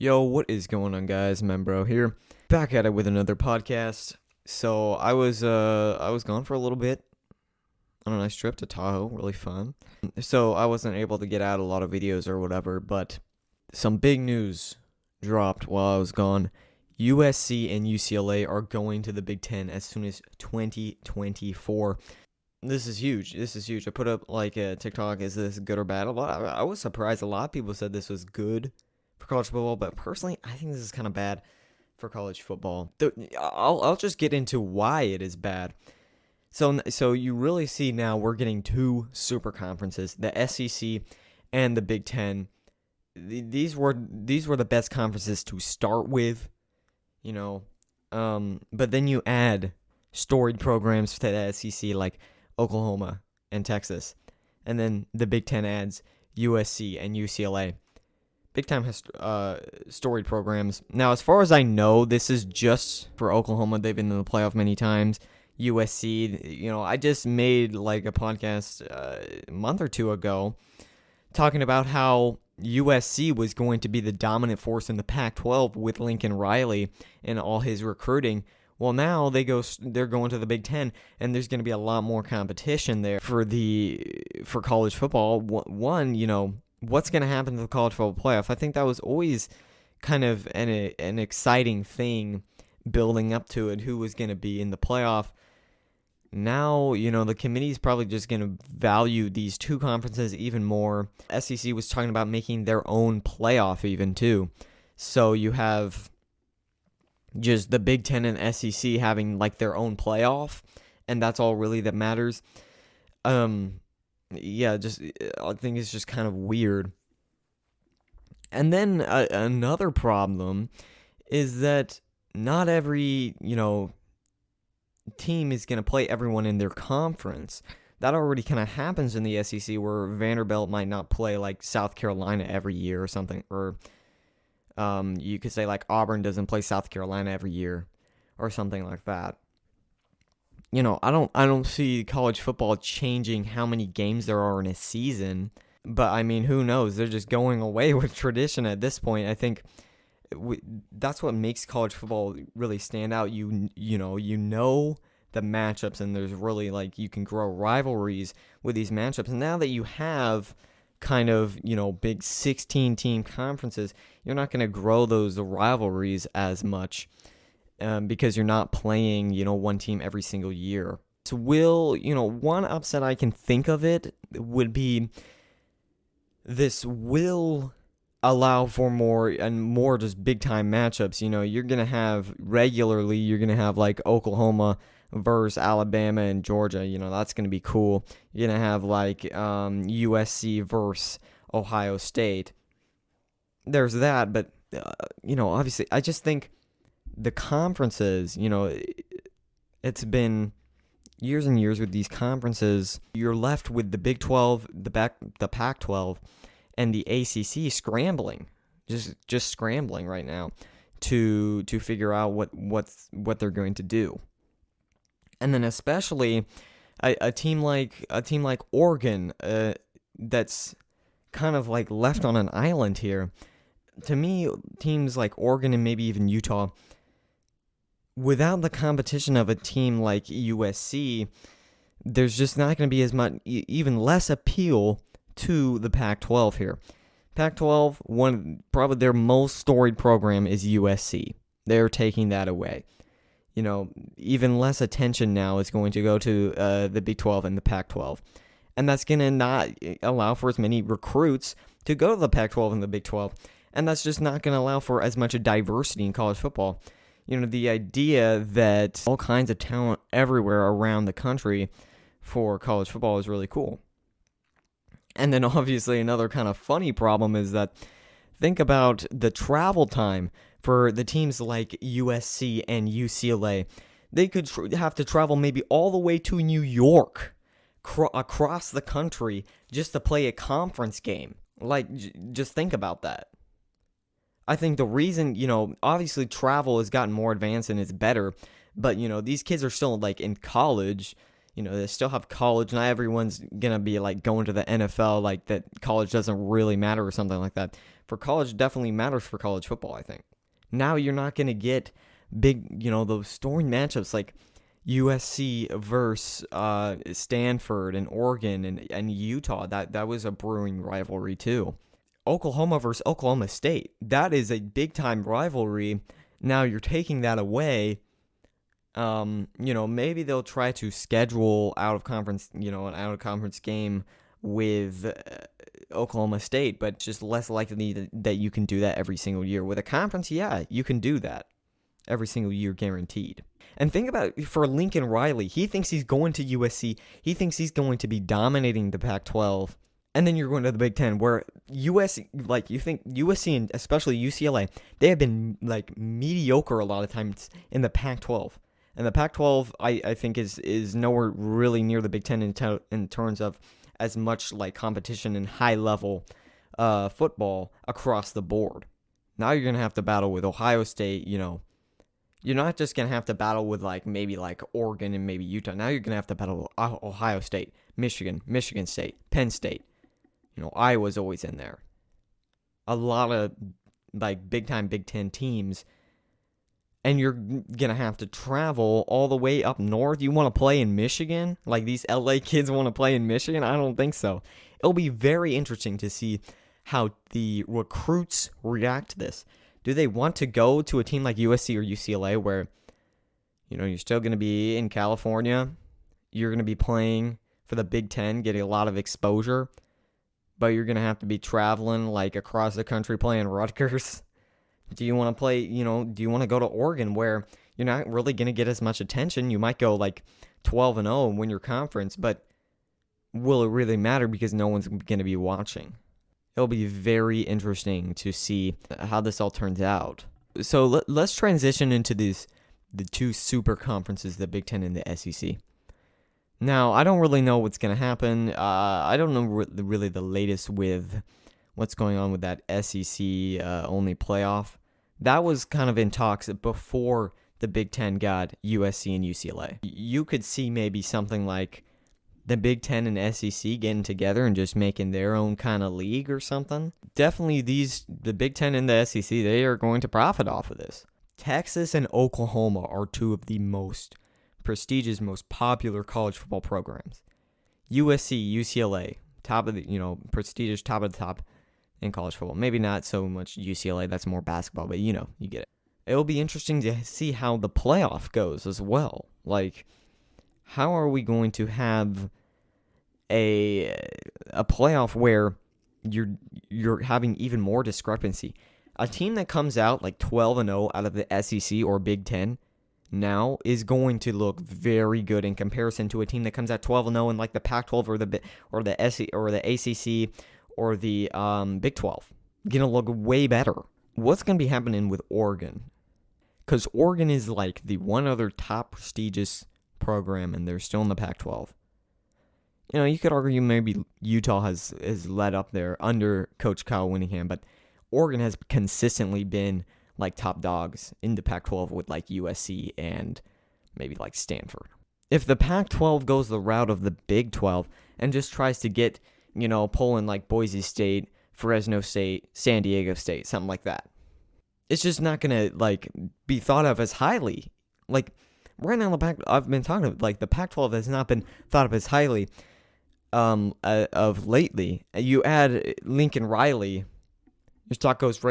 Yo, what is going on, guys? Membro here, back at it with another podcast. So I was gone for a little bit on a nice trip to Tahoe, really fun. So I wasn't able to get out a lot of videos or whatever, but some big news dropped while I was gone. USC and UCLA are going to the Big 10 as soon as 2024. This is huge. This is huge. I put up like a TikTok. Is this good or bad? I was surprised. A lot of people said this was good for college football, but personally, I think this is kind of bad for college football. I'll just get into why it is bad. So you really see now we're getting two super conferences, the SEC and the Big 10. These were the best conferences to start with, you know. But then you add storied programs to the SEC like Oklahoma and Texas, and then the Big 10 adds USC and UCLA. Big time has storied programs. Now, as far as I know, this is just for Oklahoma. They've been in the playoff many times. USC, I just made like a podcast a month or two ago talking about how USC was going to be the dominant force in the Pac-12 with Lincoln Riley and all his recruiting. Well, now they're going to the Big 10, and there's going to be a lot more competition there for college football. What's going to happen to the college football playoff? I think that was always kind of an exciting thing building up to it, who was going to be in the playoff. Now, the committee is probably just going to value these two conferences even more. SEC was talking about making their own playoff even too. So you have just the Big 10 and SEC having like their own playoff, and that's all really that matters. I think it's just kind of weird. And then another problem is that not every, team is going to play everyone in their conference. That already kind of happens in the SEC, where Vanderbilt might not play like South Carolina every year or something, or you could say like Auburn doesn't play South Carolina every year or something like that. I don't see college football changing how many games there are in a season, but I mean, who knows? They're just going away with tradition at this point. I think that's what makes college football really stand out. You know the matchups, and there's really like you can grow rivalries with these matchups. And now that you have kind of, big 16-team conferences, you're not going to grow those rivalries as much because you're not playing, one team every single year. So one upset I can think of it would be this will allow for more just big-time matchups. You're going to have regularly, you're going to have like Oklahoma versus Alabama and Georgia. That's going to be cool. You're going to have like USC versus Ohio State. There's that, but obviously I just think the conferences, it's been years and years with these conferences. You're left with the Big 12, the Pac-12, and the ACC scrambling, just scrambling right now to figure out what they're going to do. And then especially a team like Oregon, that's kind of like left on an island here. To me, teams like Oregon and maybe even Utah, without the competition of a team like USC, there's just not going to be as much, even less appeal to the Pac-12 here. Pac-12, probably their most storied program is USC. They're taking that away. Even less attention now is going to go to the Big 12 and the Pac-12. And that's going to not allow for as many recruits to go to the Pac-12 and the Big 12. And that's just not going to allow for as much diversity in college football. The idea that all kinds of talent everywhere around the country for college football is really cool. And then obviously another kind of funny problem is that think about the travel time for the teams like USC and UCLA. They could have to travel maybe all the way to New York, across the country, just to play a conference game. Like, just think about that. I think the reason, obviously travel has gotten more advanced and it's better, but, these kids are still, like, in college. They still have college. Not everyone's going to be, like, going to the NFL, like, that college doesn't really matter or something like that. for college definitely matters for college football, I think. Now you're not going to get big, those storied matchups like USC versus Stanford and Oregon and Utah. That was a brewing rivalry too. Oklahoma versus Oklahoma State. That is a big-time rivalry. Now you're taking that away. Maybe they'll try to schedule an out-of-conference game with Oklahoma State, but it's just less likely that you can do that every single year. With a conference, yeah, you can do that every single year, guaranteed. And think about it, for Lincoln Riley, he thinks he's going to USC. He thinks he's going to be dominating the Pac-12. And then you're going to the Big Ten, where USC, you think USC and especially UCLA, they have been mediocre a lot of times in the Pac-12. And the Pac-12, I think, is nowhere really near the Big Ten in terms of as much competition and high-level football across the board. Now you're going to have to battle with Ohio State, You're not just going to have to battle with maybe Oregon and maybe Utah. Now you're going to have to battle with Ohio State, Michigan State, Penn State. Iowa's always in there. A lot of big-time Big Ten teams. And you're going to have to travel all the way up north. You want to play in Michigan? These LA kids want to play in Michigan? I don't think so. It'll be very interesting to see how the recruits react to this. Do they want to go to a team like USC or UCLA where, you're still going to be in California? You're going to be playing for the Big Ten, getting a lot of exposure, but you're going to have to be traveling across the country playing Rutgers? Do you want to play, do you want to go to Oregon where you're not really going to get as much attention? You might go 12-0 and win your conference, but will it really matter because no one's going to be watching? It'll be very interesting to see how this all turns out. So let's transition into the two super conferences, the Big Ten and the SEC. Now, I don't really know what's going to happen. I don't know really the latest with what's going on with that SEC only playoff. That was kind of in talks before the Big Ten got USC and UCLA. You could see maybe something like the Big Ten and SEC getting together and just making their own kind of league or something. Definitely the Big Ten and the SEC, they are going to profit off of this. Texas and Oklahoma are two of the most prestigious, most popular college football programs. USC, UCLA, top of the, prestigious, top of the top in college football. Maybe not so much UCLA, that's more basketball, but you get it. It'll be interesting to see how the playoff goes as well. How are we going to have a playoff where you're having even more discrepancy? A team that comes out 12-0 out of the SEC or Big Ten now is going to look very good in comparison to a team that comes out 12-0 in the Pac-12 or the SEC or the ACC or the Big 12. Going to look way better. What's going to be happening with Oregon? Because Oregon is the one other top prestigious program, and they're still in the Pac-12. You could argue maybe Utah has led up there under Coach Kyle Whittingham, but Oregon has consistently been top dogs in the Pac-12 with USC and maybe Stanford. If the Pac-12 goes the route of the Big 12 and just tries to get pulling Boise State, Fresno State, San Diego State, something like that, it's just not gonna be thought of as highly. Right now, I've been talking about the Pac-12 has not been thought of as highly of lately. You add Lincoln Riley, your stock goes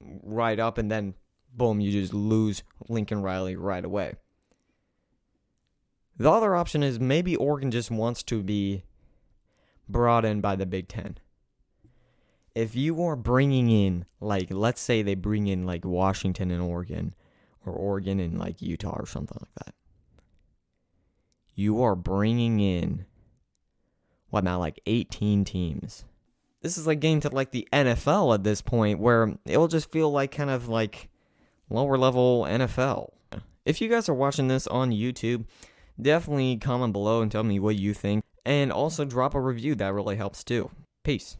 right up, and then boom, you just lose Lincoln Riley right away. The other option is maybe Oregon just wants to be brought in by the Big Ten. If you are bringing in, let's say they bring in Washington and Oregon, or Oregon and Utah or something like that, you are bringing in 18 teams. This is getting to the NFL at this point, where it will just feel kind of lower level NFL. If you guys are watching this on YouTube, definitely comment below and tell me what you think. And also drop a review, that really helps too. Peace.